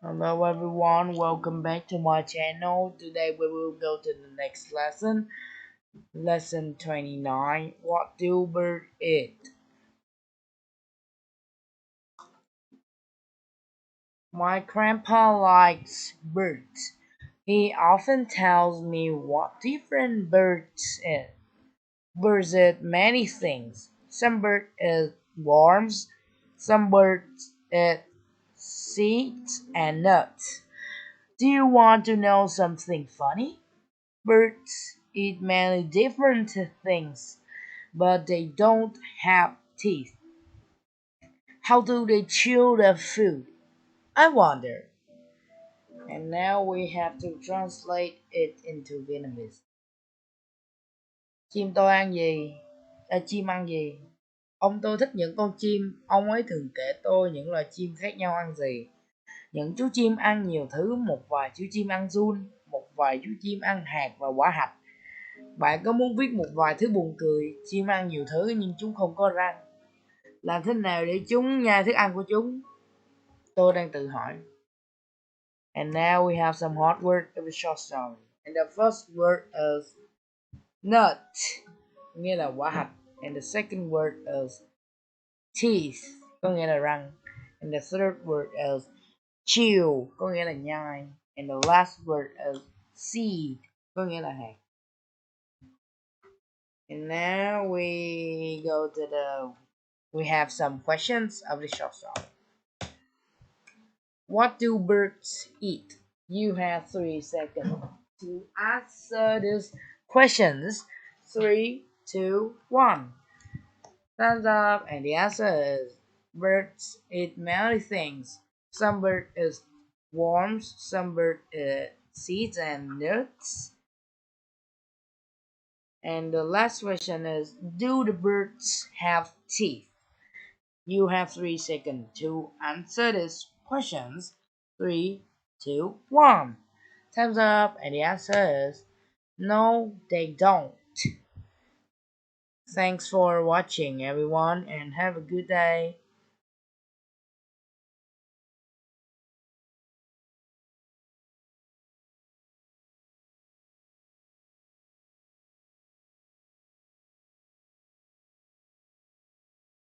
Hello everyone, welcome back to my channel. Today we will go to the next lesson, lesson 29. What do birds eat? My grandpa likes birds. He often tells me what different birds eat. Birds eat many things. Some birds eat worms, some birds eat seeds and nuts. Do you want to know something funny? Birds eat many different things, but they don't have teeth. How do they chew their food? I wonder. And now we have to translate it into Vietnamese. Chim tôi ăn gì? Chim ăn gì? Ông tôi thích những con chim, ông ấy thường kể tôi những loài chim khác nhau ăn gì. Những chú chim ăn nhiều thứ, một vài chú chim ăn giun, một vài chú chim ăn hạt và quả hạch. Bạn có muốn biết một vài thứ buồn cười? Chim ăn nhiều thứ nhưng chúng không có răng. Làm thế nào để chúng nhai thức ăn của chúng? Tôi đang tự hỏi. And now we have some hot words of the short story. And the first word is nut, nghĩa là quả hạch. And the second word is teeth, có nghĩa là răng. And the third word is chew, có nghĩa là nhai. And the last word is seed, có nghĩa là hạt. And now we have some questions of the short story. What do birds eat? You have 3 seconds to answer these questions. Three, two, one. Thumbs up, and the answer is birds eat many things. Some birds eat worms, some birds eat seeds and nuts. And the last question is, do the birds have teeth? You have 3 seconds to answer these questions. Three, two, one. Time's up, and the answer is no, they don't. Thanks for watching, everyone, and have a good day.